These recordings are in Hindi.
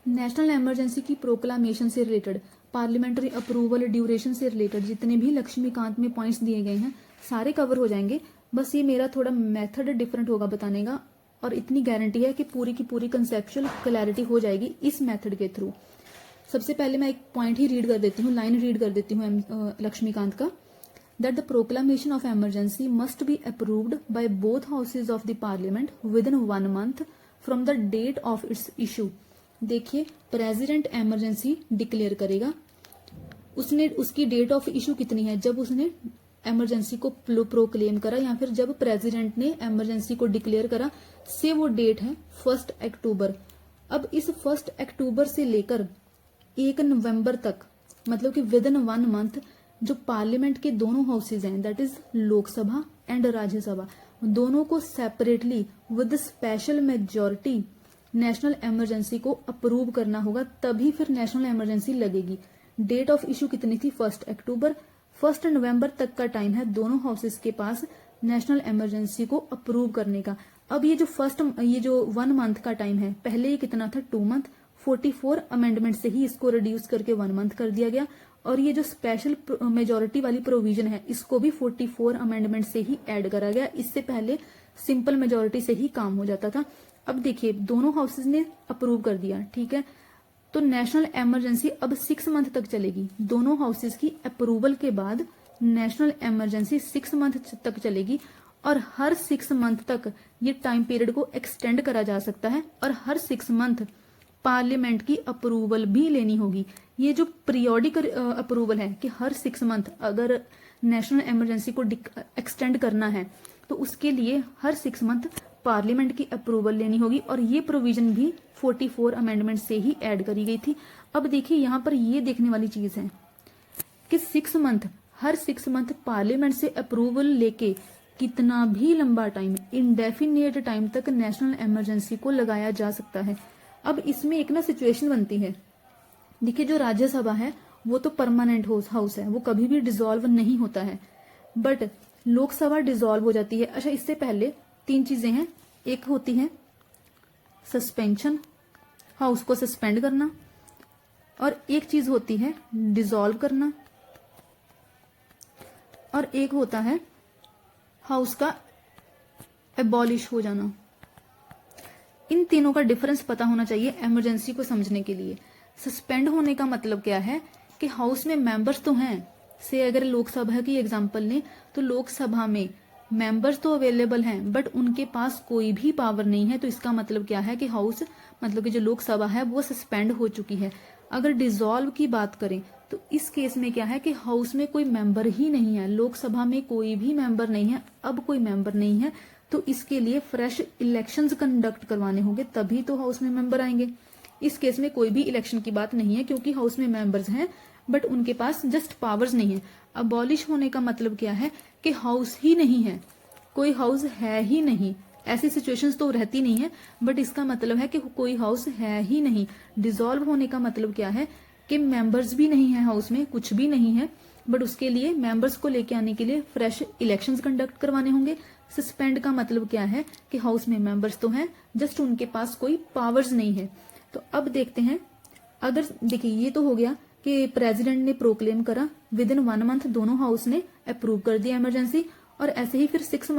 नेशनल इमरजेंसी की प्रोक्लामेशन से रिलेटेड, पार्लियामेंट्री अप्रूवल ड्यूरेशन से रिलेटेड जितने भी लक्ष्मीकांत में पॉइंट्स दिए गए हैं सारे कवर हो जाएंगे। बस ये मेरा थोड़ा मेथड डिफरेंट होगा बताने का, और इतनी गारंटी है कि पूरी की पूरी कंसेप्चुअल क्लैरिटी हो जाएगी इस मेथड के थ्रू। सबसे पहले मैं एक पॉइंट ही रीड कर देती हूँ, लाइन रीड कर देती हूँ लक्ष्मीकांत का। That the proclamation of emergency must be approved by both houses of the parliament within 1 month from the date of its issue. देखिए, प्रेसिडेंट इमरजेंसी डिक्लेयर करेगा, उसने उसकी डेट ऑफ इशू कितनी है, जब उसने इमरजेंसी को प्रोक्लेम करा या फिर जब प्रेसिडेंट ने इमरजेंसी को डिक्लेयर करा, से वो डेट है 1 अक्टूबर। अब इस 1 अक्टूबर से लेकर 1 नवंबर तक, मतलब कि विद इन 1 month, जो पार्लियामेंट के दोनों हाउसेज हैं, that is Lok Sabha and Rajya Sabha, दोनों को separately with special majority national emergency को अप्रूव करना होगा, तभी फिर नेशनल इमरजेंसी लगेगी। डेट ऑफ इशू कितनी थी? 1 अक्टूबर। 1 नवंबर तक का टाइम है दोनों हाउसेज के पास नेशनल इमरजेंसी को अप्रूव करने का। अब ये जो 1 month का टाइम है, पहले ये कितना था? 2 month। 44 अमेंडमेंट से ही इसको रिड्यूस करके 1 month कर दिया गया, और ये जो स्पेशल मेजोरिटी वाली प्रोविजन है, इसको भी 44 अमेंडमेंट से ही ऐड करा गया। इससे पहले सिंपल मेजोरिटी से ही काम हो जाता था। अब देखिए, दोनों हाउसेज ने अप्रूव कर दिया, ठीक है, तो नेशनल इमरजेंसी अब 6 month तक चलेगी। दोनों हाउसेज की अप्रूवल के बाद नेशनल इमरजेंसी 6 month तक चलेगी, और हर 6 month तक ये टाइम पीरियड को एक्सटेंड करा जा सकता है, और हर 6 month पार्लियामेंट की अप्रूवल भी लेनी होगी। ये जो पीरियोडिक अप्रूवल है कि हर 6 month अगर नेशनल इमरजेंसी को एक्सटेंड करना है तो उसके लिए हर 6 month पार्लियामेंट की अप्रूवल लेनी होगी, और ये प्रोविजन भी 44 अमेंडमेंट से ही ऐड करी गई थी। अब देखिए, यहाँ पर ये देखने वाली चीज है कि 6 month, हर 6 month पार्लियामेंट से अप्रूवल लेके कितना भी लंबा टाइम, इंडेफिनिट टाइम तक नेशनल इमरजेंसी को लगाया जा सकता है। अब इसमें एक ना सिचुएशन बनती है, देखिए, जो राज्यसभा है वो तो परमानेंट हाउस है, वो कभी भी डिसॉल्व नहीं होता है, बट लोकसभा डिसॉल्व हो जाती है। अच्छा, इससे पहले 3 चीजें हैं, एक होती है सस्पेंशन, हाउस को सस्पेंड करना, और एक चीज होती है डिसॉल्व करना, और एक होता है हाउस का एबॉलिश हो जाना। इन तीनों का डिफरेंस पता होना चाहिए इमरजेंसी को समझने के लिए। सस्पेंड होने का मतलब क्या है कि हाउस में मेंबर्स तो हैं, से अगर लोकसभा की एग्जांपल लें तो लोकसभा में मेंबर्स तो अवेलेबल हैं, बट उनके पास कोई भी पावर नहीं है। तो इसका मतलब क्या है कि हाउस, मतलब कि जो लोकसभा है वो सस्पेंड हो चुकी है। अगर डिसॉल्व की बात करें तो इस केस में क्या है कि हाउस में कोई मेंबर ही नहीं है, लोकसभा में कोई भी मेंबर नहीं है, अब कोई मेंबर नहीं है, तो इसके लिए फ्रेश इलेक्शंस कंडक्ट करवाने होंगे, तभी तो हाउस में मेंबर आएंगे। इस केस में कोई भी इलेक्शन की बात नहीं है, क्योंकि हाउस में मेंबर्स हैं बट उनके पास जस्ट पावर्स नहीं है। अबॉलिश होने का मतलब क्या है कि हाउस ही नहीं है, कोई हाउस है ही नहीं। ऐसी सिचुएशंस तो रहती नहीं है, बट इसका मतलब है कि कोई हाउस है ही नहीं। डिसॉल्व होने का मतलब क्या है कि मेंबर्स भी नहीं है, हाउस में कुछ भी नहीं है, बट उसके लिए मेंबर्स को लेके आने के लिए फ्रेश इलेक्शंस कंडक्ट करवाने होंगे। सस्पेंड का मतलब क्या है कि हाउस में मेंबर्स तो हैं, जस्ट उनके पास कोई पावर्स नहीं है। तो अब देखते हैं, अगर देखिए, ये तो हो गया कि प्रेसिडेंट ने प्रोक्लेम करा, विद इन 1 month दोनों हाउस ने अप्रूव कर दिया इमरजेंसी, और ऐसे ही फिर 6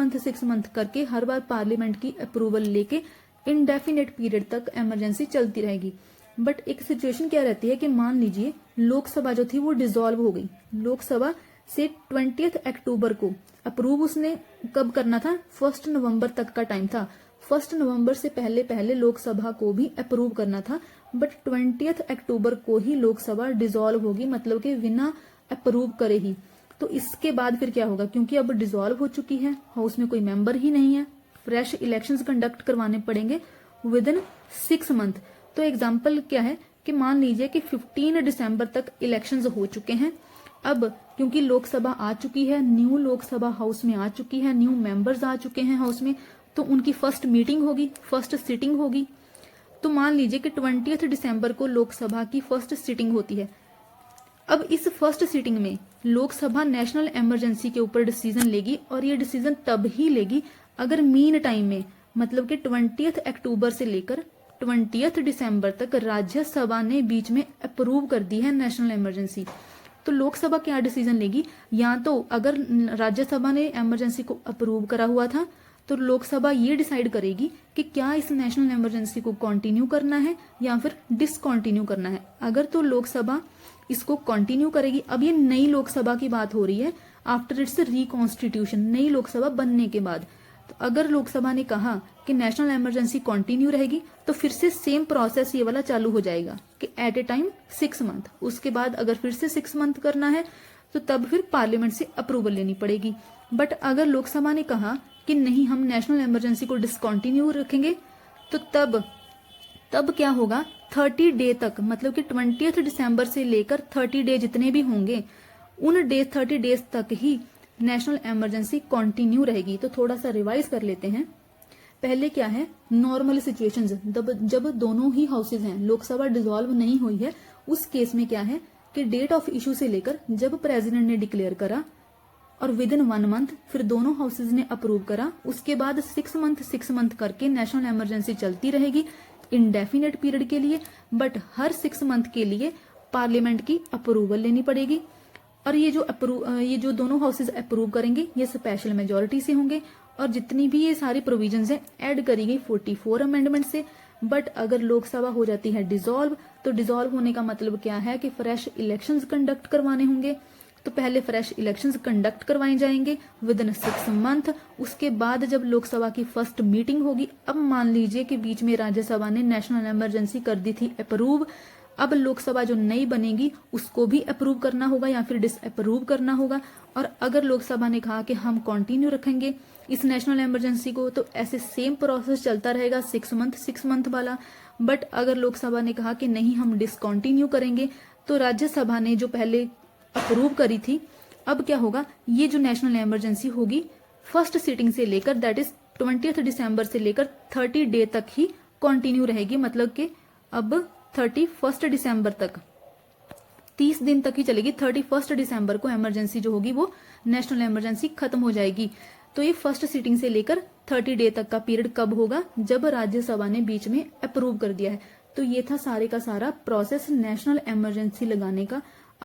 month करके हर बार पार्लियामेंट की अप्रूवल लेके इनडेफिनेट पीरियड तक इमरजेंसी चलती रहेगी। बट एक सिचुएशन क्या रहती है कि मान लीजिए लोकसभा जो थी वो डिसॉल्व हो गई, लोकसभा से 20 अक्टूबर को अप्रूव उसने कब करना था? 1 नवंबर तक का टाइम था। 1 नवंबर से पहले पहले लोकसभा को भी अप्रूव करना था, बट 20 अक्टूबर को ही लोकसभा डिसॉल्व होगी, मतलब कि बिना अप्रूव करे ही। तो इसके बाद फिर क्या होगा? क्योंकि अब डिसॉल्व हो चुकी है, हाउस में कोई मेंबर ही नहीं है, फ्रेश इलेक्शंस कंडक्ट करवाने पड़ेंगे विद इन 6 month। तो एग्जाम्पल क्या है कि मान लीजिए कि 15 दिसंबर तक इलेक्शंस हो चुके हैं। अब क्योंकि लोकसभा आ चुकी है, न्यू लोकसभा हाउस में आ चुकी है, न्यू मेंबर्स आ चुके हैं हाउस में, तो उनकी फर्स्ट मीटिंग होगी, फर्स्ट सिटिंग होगी। तो मान लीजिए कि 20 दिसंबर को लोकसभा की फर्स्ट सिटिंग होती है। अब इस फर्स्ट सिटिंग में लोकसभा नेशनल इमरजेंसी के ऊपर डिसीजन लेगी, और ये डिसीजन तब ही लेगी अगर मीन टाइम में, मतलब कि 20 अक्टूबर से लेकर 20 दिसंबर तक राज्यसभा ने बीच में अप्रूव कर दी है नेशनल इमरजेंसी। तो लोकसभा क्या डिसीजन लेगी, या तो अगर राज्यसभा ने इमरजेंसी को अप्रूव करा हुआ था तो लोकसभा ये डिसाइड करेगी कि क्या इस नेशनल इमरजेंसी को कंटिन्यू करना है या फिर डिसकंटिन्यू करना है। अगर तो लोकसभा इसको कंटिन्यू करेगी, अब ये नई लोकसभा की बात हो रही है आफ्टर इट्स रिकॉन्स्टिट्यूशन, नई लोकसभा बनने के बाद। तो अगर लोकसभा ने कहा कि नेशनल इमरजेंसी कंटिन्यू रहेगी तो फिर से सेम प्रोसेस ये वाला चालू हो जाएगा कि एट ए टाइम 6 मंथ। उसके बाद अगर फिर से 6 मंथ करना है तो तब फिर पार्लियामेंट से अप्रूवल लेनी पड़ेगी। बट अगर लोकसभा ने कहा कि नहीं हम नेशनल इमरजेंसी को डिसकंटिन्यू रखेंगे तो तब क्या होगा, 30 डे तक, मतलब कि 20 दिसंबर से लेकर 30 डे जितने भी होंगे उन 30 डेज तक ही नेशनल इमरजेंसी कंटिन्यू रहेगी। तो थोड़ा सा रिवाइज कर लेते हैं। पहले क्या है, नॉर्मल सिचुएशंस, जब दोनों ही हाउसेज हैं, लोकसभा डिसॉल्व नहीं हुई है, उस केस में क्या है कि डेट ऑफ इशू से लेकर जब प्रेसिडेंट ने डिक्लेयर और विद इन 1 मंथ फिर दोनों हाउसेज ने अप्रूव करा, उसके बाद 6 मंथ करके नेशनल इमरजेंसी चलती रहेगी इंडेफिनेट पीरियड के लिए। बट हर 6 मंथ के लिए पार्लियामेंट की अप्रूवल लेनी पड़ेगी। और ये जो दोनों हाउसेज अप्रूव करेंगे ये स्पेशल मेजोरिटी से होंगे। और जितनी भी ये सारी प्रोविजंस हैं ऐड करी गई 44 अमेंडमेंट से। बट अगर लोकसभा हो जाती है डिसॉल्व, तो डिसॉल्व होने का मतलब क्या है कि फ्रेश इलेक्शंस कंडक्ट करवाने होंगे। तो पहले फ्रेश इलेक्शंस कंडक्ट करवाए जाएंगे विद इन 6 मंथ। उसके बाद जब लोकसभा की फर्स्ट मीटिंग होगी, अब मान लीजिए कि बीच में राज्यसभा ने नेशनल इमरजेंसी कर दी थी अप्रूव, अब लोकसभा जो नई बनेगी उसको भी अप्रूव करना होगा या फिर डिसअप्रूव करना होगा। और अगर लोकसभा ने कहा कि हम कंटिन्यू रखेंगे इस नेशनल इमरजेंसी को, तो ऐसे सेम प्रोसेस चलता रहेगा 6 मंथ वाला। बट अगर लोकसभा ने कहा कि नहीं हम डिसकंटिन्यू करेंगे, तो राज्यसभा ने जो पहले अप्रूव करी थी, अब क्या होगा, ये जो नेशनल इमरजेंसी होगी फर्स्ट सीटिंग से लेकर दैट इज 20 दिसंबर से लेकर 30 डे तक ही कंटिन्यू रहेगी। मतलब कि अब 31 दिसंबर तक 30 दिन तक ही चलेगी। 31 दिसंबर को इमरजेंसी जो होगी वो नेशनल इमरजेंसी खत्म हो जाएगी। तो ये फर्स्ट सीटिंग से लेकर 30 डे तक का पीरियड कब होगा, जब राज्यसभा ने बीच में अप्रूव कर दिया है। तो ये था सारे का सारा प्रोसेस नेशनल इमरजेंसी लगाने का।